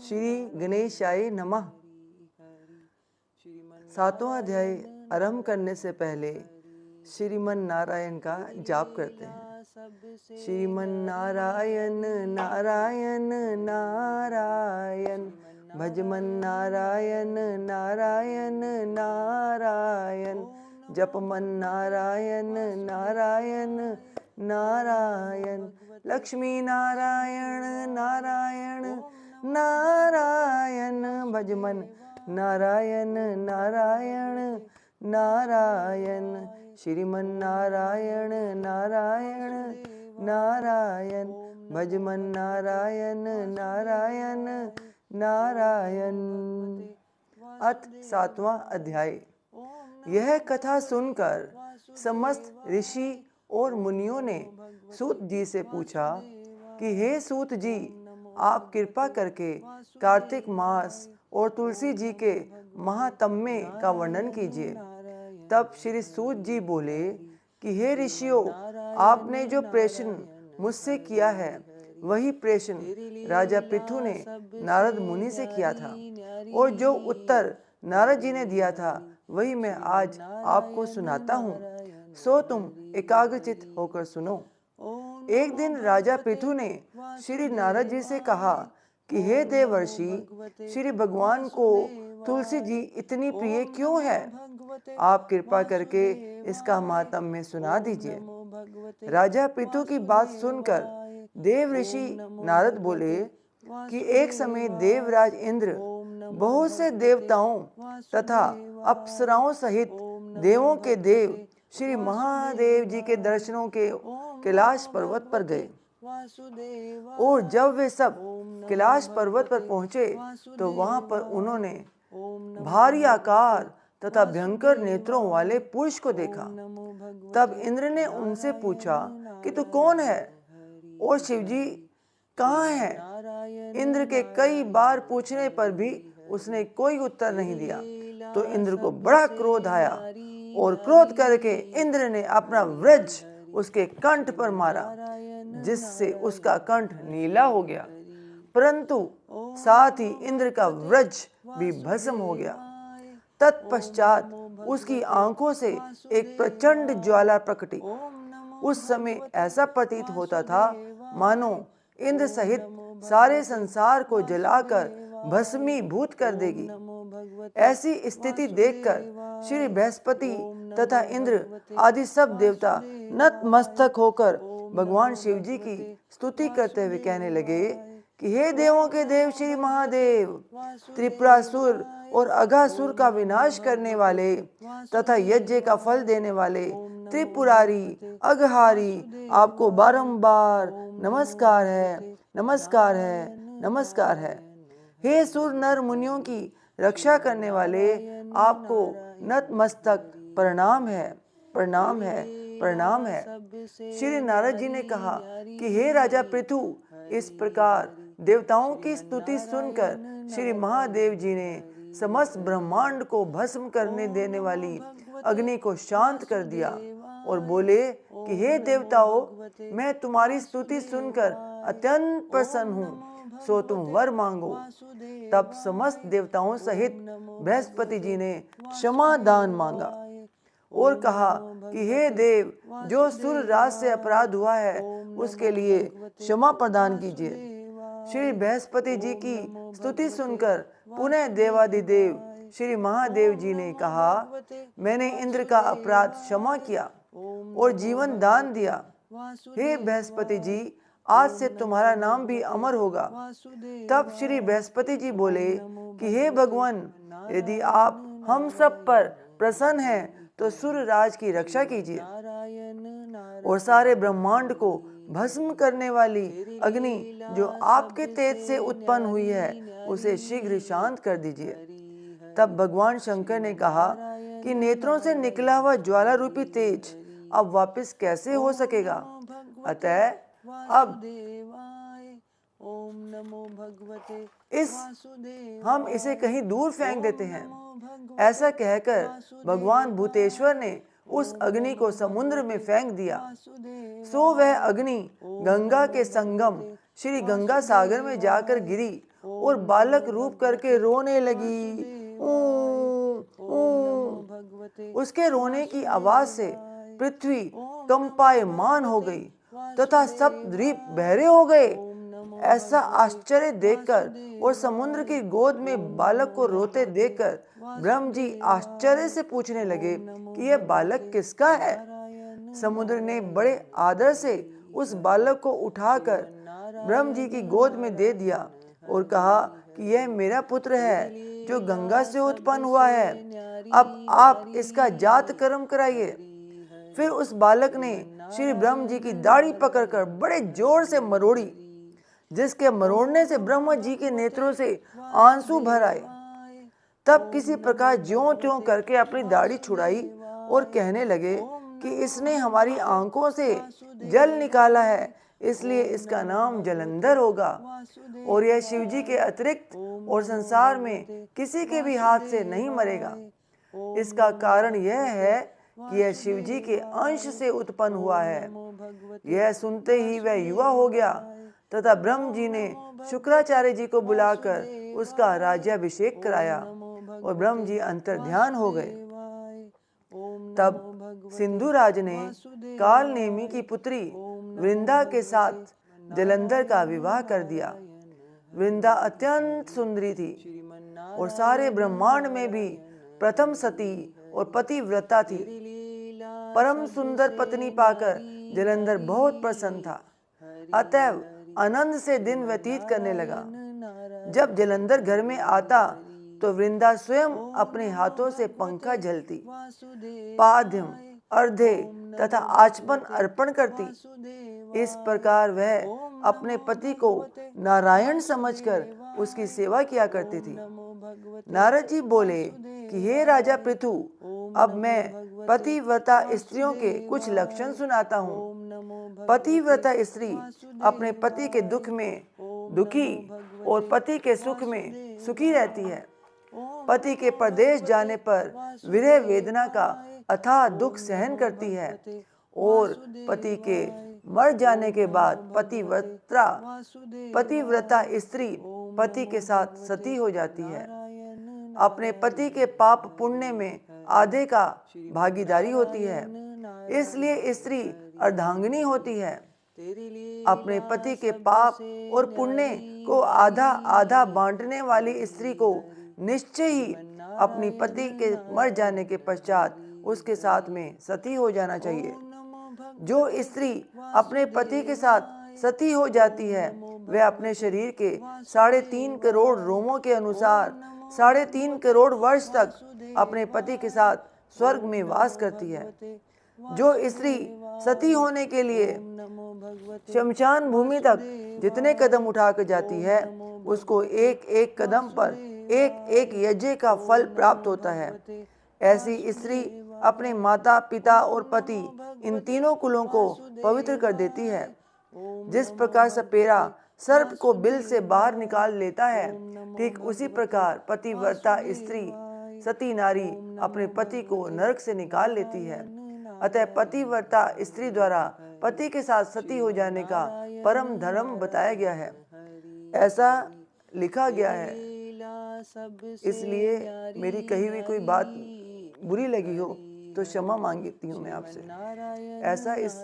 श्री गणेशाय नमः। सातवां अध्याय आरंभ करने से पहले श्रीमन नारायण का जाप करते हैं। श्रीमन नारायण नारायण नारायण, भजमन नारायण नारायण नारायण, जपमन नारायण नारायण नारायण, लक्ष्मी नारायण नारायण नारायण, भजमन नारायण नारायण नारायण, श्रीमन नारायण नारायण नारायण, भजमन नारायण नारायण नारायण। अथ सातवां अध्याय। यह कथा सुनकर समस्त ऋषि और मुनियों ने सूत जी से पूछा कि हे सूत जी, आप कृपा करके कार्तिक मास और तुलसी जी के महात्म्य का वर्णन कीजिए। तब श्री सूत जी बोले कि हे ऋषियों, आपने जो प्रश्न मुझसे किया है वही प्रश्न राजा पृथु ने नारद मुनि से किया था, और जो उत्तर नारद जी ने दिया था वही मैं आज आपको सुनाता हूँ, सो तुम एकाग्रचित होकर सुनो। एक दिन राजा पृथु ने श्री नारद जी से कहा कि हे देवर्षि, श्री भगवान को तुलसी जी इतनी प्रिय क्यों है? आप कृपा करके इसका महात्म्य सुना दीजिए। राजा पृथु की बात सुनकर देव ऋषि नारद बोले कि एक समय देवराज इंद्र बहुत से देवताओं तथा अप्सराओं सहित देवों के देव श्री महादेव जी के दर्शनों के कैलाश पर्वत पर गए, और जब वे सब कैलाश पर्वत पर पहुंचे तो वहां पर उन्होंने भारी आकार तथा भयंकर नेत्रों वाले पुरुष को देखा। तब इंद्र ने उनसे पूछा कि तू कौन है और शिवजी कहाँ है? इंद्र के कई बार पूछने पर भी उसने कोई उत्तर नहीं दिया तो इंद्र को बड़ा क्रोध आया, और क्रोध करके इंद्र ने अपना वज्र उसके कंठ पर मारा, जिससे उसका कंठ नीला हो गया, परंतु साथ ही इंद्र का वज्र भी भस्म हो गया। तत्पश्चात उसकी आंखों से एक प्रचंड ज्वाला प्रकटी। उस समय ऐसा प्रतीत होता था मानो इंद्र सहित सारे संसार को जलाकर भस्मीभूत कर देगी। ऐसी स्थिति देखकर श्री बृहस्पति तथा इंद्र आदि सब देवता नतमस्तक होकर भगवान शिव जी की स्तुति करते हुए कहने लगे कि हे देवों के देव श्री महादेव, त्रिपुरासुर और अघासुर का विनाश करने वाले तथा यज्ञ का फल देने वाले त्रिपुरारी अघहारी, आपको बारंबार नमस्कार है, नमस्कार है, नमस्कार है। हे सुर नर मुनियों की रक्षा करने वाले, आपको नतमस्तक प्रणाम है, प्रणाम है, प्रणाम है। श्री नारद जी ने कहा कि हे राजा पृथु, इस प्रकार देवताओं की स्तुति सुनकर श्री महादेव जी ने समस्त ब्रह्मांड को भस्म करने देने वाली अग्नि को शांत कर दिया और बोले कि हे देवताओं, मैं तुम्हारी स्तुति सुनकर अत्यंत प्रसन्न हूँ, सो तुम वर मांगो। तब समस्त देवताओं सहित बृहस्पति जी ने क्षमा दान मांगा और कहा कि हे देव, जो सुर राज से अपराध हुआ है उसके लिए क्षमा प्रदान कीजिए। श्री बृहस्पति जी की स्तुति सुनकर पुनः देवादिदेव श्री महादेव जी ने कहा, मैंने इंद्र का अपराध क्षमा किया और जीवन दान दिया। हे बृहस्पति जी, आज से तुम्हारा नाम भी अमर होगा। तब श्री बृहस्पति जी बोले कि हे भगवान, यदि आप हम सब पर प्रसन्न हैं तो सुर राज की रक्षा कीजिए और सारे ब्रह्मांड को भस्म करने वाली अग्नि जो आपके तेज से उत्पन्न हुई है उसे शीघ्र शांत कर दीजिए। तब भगवान शंकर ने कहा कि नेत्रों से निकला हुआ ज्वाला रूपी तेज अब वापस कैसे हो सकेगा? अतः अब हम इसे कहीं दूर फेंक देते हैं। ऐसा कहकर भगवान भूतेश्वर ने उस अग्नि को समुद्र में फेंक दिया। सो वह अग्नि गंगा के संगम श्री गंगा सागर में जाकर गिरी और बालक रूप करके रोने लगी। उसके रोने की आवाज से पृथ्वी कंपायमान हो गई तथा सब द्वीप बहरे हो गए। ऐसा आश्चर्य देखकर और समुद्र की गोद में बालक को रोते देखकर ब्रह्म जी आश्चर्य से पूछने लगे कि यह बालक किसका है। समुद्र ने बड़े आदर से उस बालक को उठाकर ब्रह्म जी की गोद में दे दिया और कहा कि यह मेरा पुत्र है जो गंगा से उत्पन्न हुआ है। अब आप इसका जात कर्म कराइए। फिर उस बालक ने श्री ब्रह्म जी की दाढ़ी पकड़कर बड़े जोर से मरोड़ी, जिसके मरोड़ने से ब्रह्मा जी के नेत्रों से आंसू भर आए। तब किसी प्रकार ज्यों त्यों करके अपनी दाढ़ी छुड़ाई और कहने लगे कि इसने हमारी आंखों से जल निकाला है, इसलिए इसका नाम जलंधर होगा और यह शिव जी के अतिरिक्त और संसार में किसी के भी हाथ से नहीं मरेगा। इसका कारण यह है कि यह शिव जी के अंश से उत्पन्न हुआ है। यह सुनते ही वह युवा हो गया तथा ब्रह्म जी ने शुक्राचार्य जी को बुलाकर उसका राज्याभिषेक कराया और ब्रह्म जी अंतर ध्यान हो गए। तब सिंधुराज ने काल नेमी की पुत्री वृंदा के साथ जलंधर का विवाह कर दिया। वृंदा अत्यंत सुंदरी थी और सारे ब्रह्मांड में भी प्रथम सती और पतिव्रता थी। परम सुंदर पत्नी पाकर जलंधर बहुत प्रसन्न था, अतएव आनंद से दिन व्यतीत करने लगा। जब जलंधर घर में आता तो वृंदा स्वयं अपने हाथों से पंखा झलती, पाद्यम, अर्धे तथा आचमन अर्पण करती। इस प्रकार वह अपने पति को नारायण समझकर उसकी सेवा किया करती थी। नारद जी बोले कि हे राजा पृथु, अब मैं पतिव्रता स्त्रियों के कुछ लक्षण सुनाता हूँ। पतिव्रता स्त्री अपने पति के दुख में दुखी और पति के सुख में सुखी रहती है। पति के परदेश जाने पर विरह वेदना का अथाह दुख सहन करती है और पति के मर जाने के बाद पतिव्रता स्त्री पति के साथ सती हो जाती है। अपने पति के पाप पुण्य में आधे का भागीदारी होती है, इसलिए स्त्री अर्धांगिनी होती है। अपने पति के पाप और पुण्य को आधा आधा बांटने वाली स्त्री को निश्चय ही अपनी पति के मर जाने के पश्चात उसके साथ में सती हो जाना चाहिए। जो स्त्री अपने पति के साथ सती हो जाती है वह अपने शरीर के 3.5 करोड़ रोमों के अनुसार 3.5 करोड़ वर्ष तक अपने पति के साथ स्वर्ग में वास करती है। जो स्त्री सती होने के लिए शमशान भूमि तक जितने कदम उठाकर जाती है उसको एक एक कदम पर एक एक यज्ञ का फल प्राप्त होता है। ऐसी स्त्री अपने माता पिता और पति इन तीनों कुलों को पवित्र कर देती है। जिस प्रकार सपेरा सर्प को बिल से बाहर निकाल लेता है, ठीक उसी प्रकार पतिव्रता स्त्री सती नारी अपने पति को नरक से निकाल लेती है। अतः पतिव्रता स्त्री द्वारा पति के साथ सती हो जाने का परम धर्म बताया गया है, ऐसा लिखा गया है। इसलिए मेरी कही हुई कोई बात बुरी लगी हो तो क्षमा मांगती हूँ मैं आपसे। ऐसा इस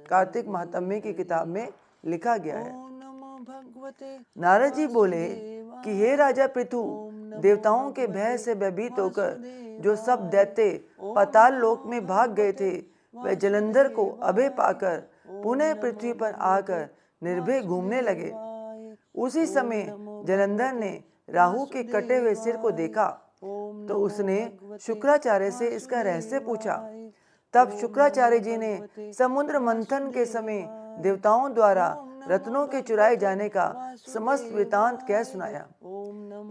कार्तिक महात्म्य की किताब में लिखा गया है। नारद जी बोले कि हे राजा पृथु, देवताओं के भय से भयभीत होकर जो सब दैत्य पाताल लोक में भाग गए थे, वह जलंधर को अभय पाकर पुनः पृथ्वी पर आकर निर्भय घूमने लगे। उसी समय जलंधर ने राहु के कटे हुए सिर को देखा तो उसने शुक्राचार्य से इसका रहस्य पूछा। तब शुक्राचार्य जी ने समुद्र मंथन के समय देवताओं द्वारा रत्नों के चुराए जाने का समस्त वृतांत कह सुनाया।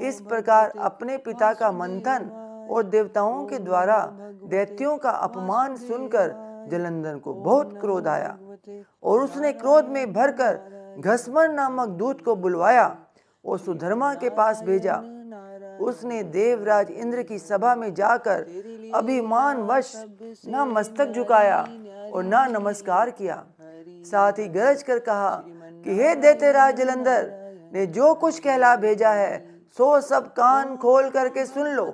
इस प्रकार अपने पिता का मंथन और देवताओं के द्वारा दैत्यों का अपमान सुनकर जलंधर को बहुत क्रोध आया और उसने क्रोध में भरकर घसमर नामक दूत को बुलवाया और सुधर्मा के पास भेजा। उसने देवराज इंद्र की सभा में जाकर अभिमान वश न मस्तक झुकाया और न नमस्कार किया, साथ ही गरज कर कहा कि हे दैत्यराज जलंधर, ने जो कुछ कहला भेजा है सो सब कान खोल करके सुन लो।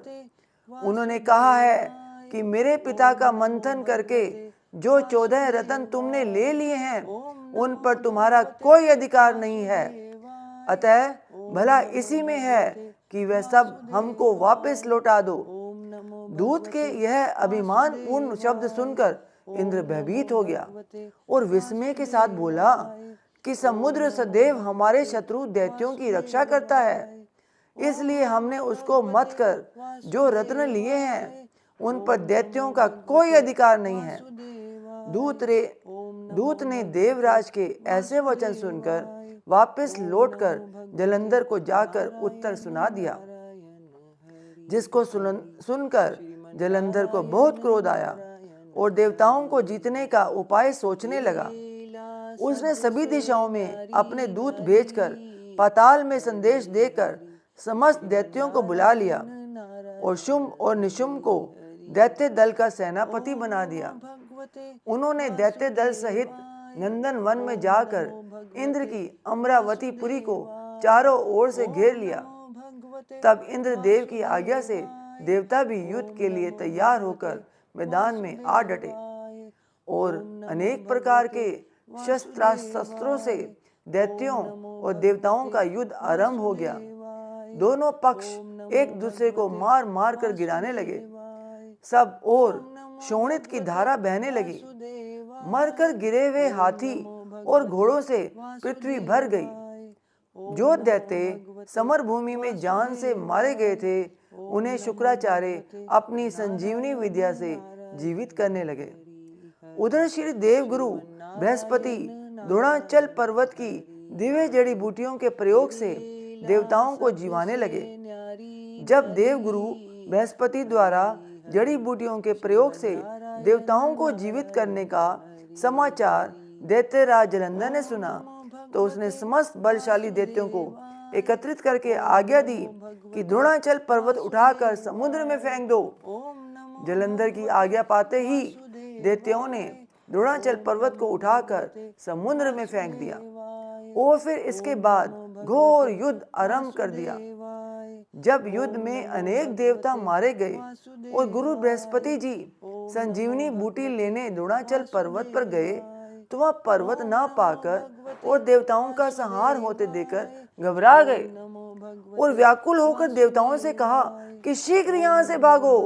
उन्होंने कहा है कि मेरे पिता का मंथन करके जो 14 रत्न तुमने ले लिए हैं उन पर तुम्हारा कोई अधिकार नहीं है, अतः भला इसी में है कि वह सब हमको वापस लौटा दो। दूत के यह अभिमान पूर्ण शब्द सुनकर इंद्र भयभीत हो गया और विस्मय के साथ बोला कि समुद्र सदैव हमारे शत्रु दैत्यों की रक्षा करता है, इसलिए हमने उसको मत कर जो रत्न लिए हैं उन पर दैत्यों का कोई अधिकार नहीं है। दूत ने देवराज के ऐसे वचन सुनकर वापस लौटकर जलंधर को जाकर उत्तर सुना दिया, जिसको सुनकर जलंधर को बहुत क्रोध आया और देवताओं को जीतने का उपाय सोचने लगा। उसने सभी दिशाओं में अपने दूत भेजकर पाताल में संदेश देकर समस्त दैत्यों को बुला लिया और शुंभ और निशुंभ को दैत्य दल का सेनापति बना दिया। उन्होंने दैत्य दल सहित नंदन वन में जाकर इंद्र की अमरावती पुरी को चारों ओर से घेर लिया। तब इंद्र देव की आज्ञा से देवता भी युद्ध के लिए तैयार होकर मैदान में आ डटे और अनेक प्रकार के शस्त्रों से दैत्यों और देवताओं का युद्ध आरंभ हो गया। दोनों पक्ष एक दूसरे को मार मार कर गिराने लगे। सब और शोणित की धारा बहने लगी। मरकर गिरे हुए हाथी और घोड़ों से पृथ्वी भर गई। जो दैत्य समर भूमि में जान से मारे गए थे उन्हें शुक्राचार्य अपनी संजीवनी विद्या से जीवित करने लगे। उधर श्री देवगुरु बृहस्पति द्रोणाचल पर्वत की दिव्य जड़ी बूटियों के प्रयोग से देवताओं को जीवाने लगे। जब देवगुरु बृहस्पति द्वारा जड़ी बूटियों के प्रयोग से देवताओं को जीवित करने का समाचार दैत्यराज जलंधर ने सुना तो उसने समस्त बलशाली दैत्यों को एकत्रित करके आज्ञा दी कि द्रोणाचल पर्वत उठाकर समुद्र में फेंक दो। जलंधर की आज्ञा पाते ही दैत्यों ने द्रोणाचल पर्वत को उठाकर समुद्र में फेंक दिया और फिर इसके बाद घोर युद्ध आरंभ कर दिया। जब युद्ध में अनेक देवता मारे गए और गुरु बृहस्पति जी संजीवनी बूटी लेने द्रोणाचल पर्वत पर गए तो वह पर्वत ना पाकर और देवताओं का संहार होते देखकर घबरा गए और व्याकुल होकर देवताओं से कहा कि शीघ्र यहाँ से भागो,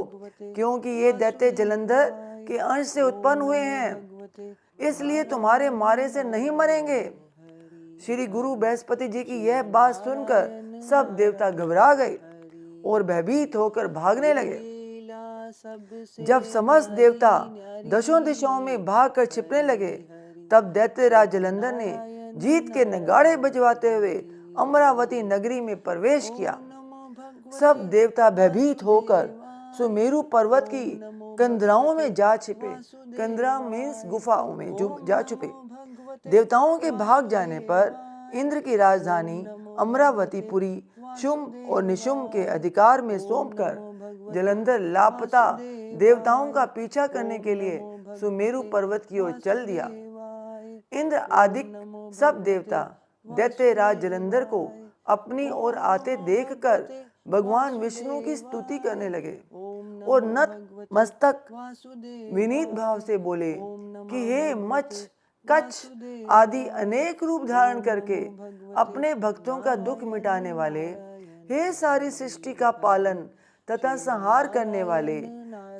क्योंकि ये दैत्य जलंधर के अंश से उत्पन्न हुए हैं, इसलिए तुम्हारे मारे से नहीं मरेंगे। श्री गुरु बृहस्पति जी की यह बात सुनकर सब देवता घबरा गए और भयभीत होकर भागने लगे। जब समस्त देवता दशों दिशाओं में भागकर छिपने लगे तब दैत्यराज जलंधर ने जीत के नगाड़े बजवाते हुए अमरावती नगरी में प्रवेश किया। सब देवता भयभीत होकर सुमेरु पर्वत की कंदराओं में जा छिपे। कंदरा मीन्स गुफाओं में जा छुपे। देवताओं के भाग जाने पर इंद्र की राजधानी अमरावतीपुरी शुंभ और निशुंभ के अधिकार में सौंपकर जलंधर लापता देवताओं का पीछा करने के लिए सुमेरु पर्वत की ओर चल दिया। इंद्र आदि सब देवता दैत्यराज जलंधर को अपनी ओर आते देखकर भगवान विष्णु की स्तुति करने लगे और नत मस्तक विनीत भाव से बोले कि हे मच्छ कच्छ आदि अनेक रूप धारण करके अपने भक्तों का दुख मिटाने वाले, हे सारी सृष्टि का पालन तथा संहार करने वाले,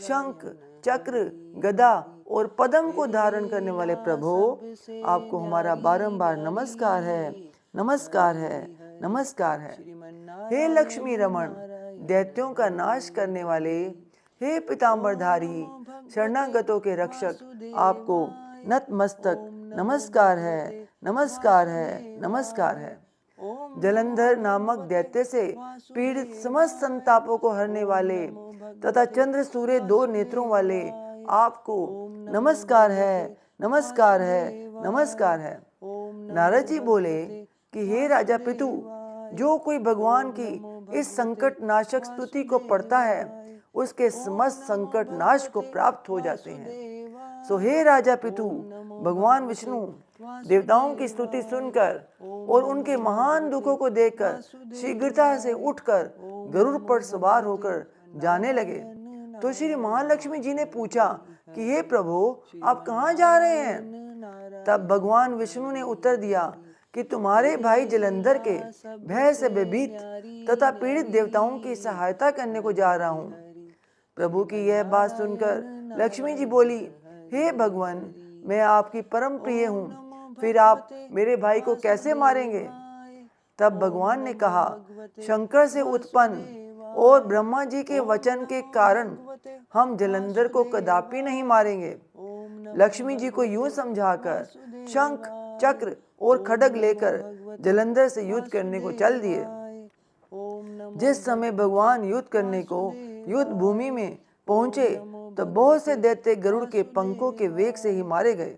शंख चक्र गदा और पद्म को धारण करने वाले प्रभु, आपको हमारा बारंबार नमस्कार है, नमस्कार है, नमस्कार है। हे लक्ष्मी रमण दैत्यों का नाश करने वाले, हे पितांबरधारी शरणागतों के रक्षक, आपको नतमस्तक नमस्कार है, नमस्कार है, नमस्कार है। जलंधर नामक दैत्य से पीड़ित समस्त संतापों को हरने वाले तथा चंद्र सूर्य दो नेत्रों वाले, आपको नमस्कार है, नमस्कार है, नमस्कार है। नारद जी बोले कि हे राजा पितु, जो कोई भगवान की इस संकट नाशक स्तुति को पढ़ता है उसके समस्त संकट नाश को प्राप्त हो जाते हैं। सो हे राजा पितु, भगवान विष्णु देवताओं की स्तुति सुनकर और उनके महान दुखों को देखकर शीघ्रता से उठकर गरुड़ पर सवार होकर जाने लगे। तो श्री महालक्ष्मी जी ने पूछा कि हे प्रभु, आप कहाँ जा रहे हैं? तब भगवान विष्णु ने उत्तर दिया कि तुम्हारे भाई जलंधर के भय से भयभीत तथा पीड़ित देवताओं की सहायता करने को जा रहा हूँ। प्रभु की यह बात सुनकर लक्ष्मी जी बोली, हे भगवान, मैं आपकी परम प्रिय हूँ, फिर आप मेरे भाई को कैसे मारेंगे? तब भगवान ने कहा, शंकर से उत्पन्न और ब्रह्मा जी के वचन के कारण हम जलंधर को कदापि नहीं मारेंगे। लक्ष्मी जी को यूं समझाकर शंख, चक्र और खड्ग लेकर जलंधर से युद्ध करने को चल दिए। जिस समय भगवान युद्ध करने को युद्ध भूमि में पहुंचे तो बहुत से दैत्य गरुड़ के पंखों के वेग से ही मारे गए।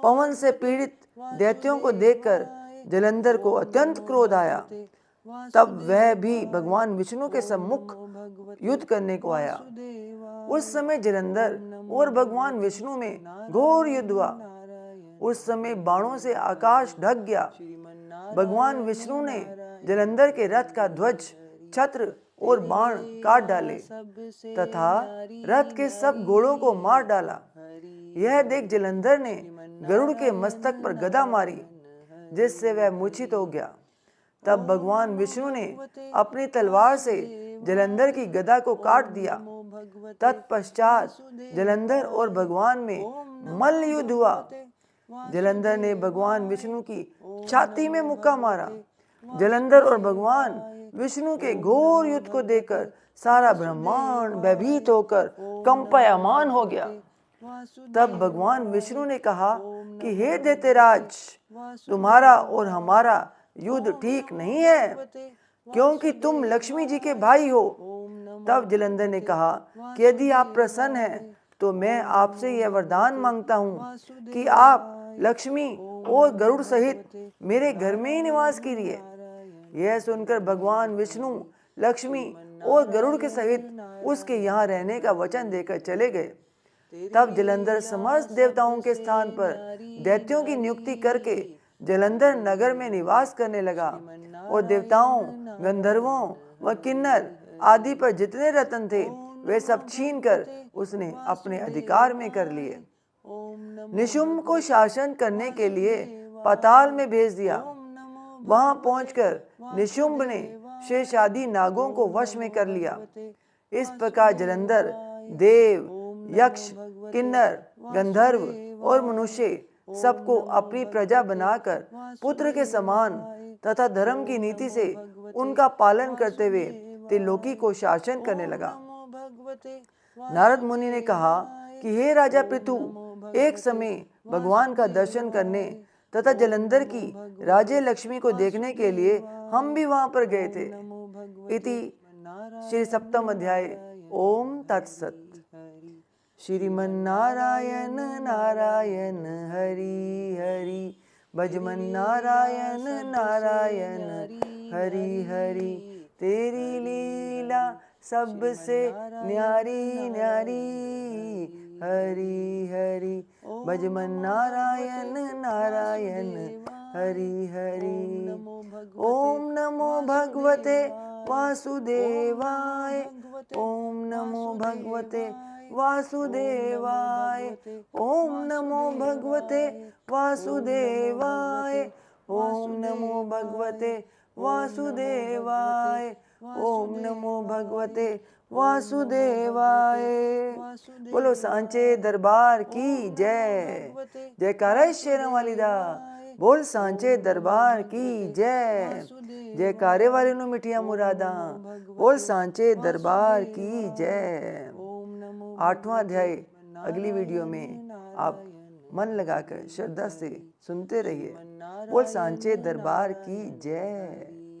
पवन से पीड़ित दैत्यों को देखकर जलंधर को अत्यंत क्रोध आया। तब वह भी भगवान विष्णु के सम्मुख युद्ध करने को आया। उस समय जलंधर और भगवान विष्णु में घोर युद्ध हुआ। उस समय बाणों से आकाश ढक गया। भगवान विष्णु ने जलंधर के रथ का ध्वज, छत्र और बाण काट डाले तथा रथ के सब घोड़ों को मार डाला। यह देख जलंधर ने गरुड़ के मस्तक पर गदा मारी, जिससे वह मूर्छित हो गया। तब भगवान विष्णु ने अपनी तलवार से जलंधर की गदा को काट दिया। तत्पश्चात जलंधर और भगवान में मल्ल युद्ध हुआ। जलंधर ने भगवान विष्णु की छाती में मुक्का मारा। जलंधर और भगवान विष्णु के घोर युद्ध को देखकर सारा ब्रह्मांड भयभीत होकर कंपायमान हो गया। तब भगवान विष्णु ने कहा कि हे दैत्यराज, तुम्हारा और हमारा युद्ध ठीक नहीं है, क्योंकि तुम लक्ष्मी जी के भाई हो। तब जलंधर ने कहा कि यदि आप प्रसन्न हैं तो मैं आपसे यह वरदान मांगता हूँ कि आप लक्ष्मी और गरुड़ सहित मेरे घर में ही निवास कीजिए। यह सुनकर भगवान विष्णु लक्ष्मी और गरुड़ के सहित उसके यहाँ रहने का वचन देकर चले गए। तब जलंधर समस्त देवताओं के स्थान पर दैत्यों की नियुक्ति करके जलंधर नगर में निवास करने लगा और देवताओं, गंधर्वों व किन्नर आदि पर जितने रत्न थे वे सब छीनकर उसने अपने अधिकार में कर लिए। निशुंभ को शासन करने के लिए पाताल में भेज दिया। वहां पहुंचकर निशुंभ ने शेषादि नागों को वश में कर लिया। इस प्रकार जलंधर देव, यक्ष, किन्नर, गंधर्व और मनुष्य सबको अपनी प्रजा बनाकर पुत्र के समान तथा धर्म की नीति से उनका पालन करते हुए त्रिलोकी को शासन करने लगा। नारद मुनि ने कहा कि हे राजा पृथु, एक समय भगवान का दर्शन करने तथा जलंधर की राजे लक्ष्मी को देखने के लिए हम भी वहां पर गए थे। इति श्री सप्तम अध्याय। ओम तत्सत। श्रीमन नारायण नारायण हरि हरि, भजमन नारायण नारायण हरि हरि। तेरी लीला सबसे न्यारी न्यारी, हरि हरि। भजमन नारायण नारायण हरि हरि। ओम नमो भगवते वासुदेवाय, ओम नमो भगवते वासुदेवाय, ओम नमो भगवते वासुदेवाय, ओम नमो भगवते वासुदेवाय, ओम नमो भगवते वासुदेवाय। बोलो सांचे दरबार की जय। जयकारा शेरों वाली दा। बोल सांचे दरबार की जय। जयकारे वाले नु मिठिया मुरादा। बोल सांचे दरबार की जय। 8वां अध्याय अगली वीडियो में आप मन लगाकर श्रद्धा से सुनते रहिए। बोल सांचे दरबार की जय।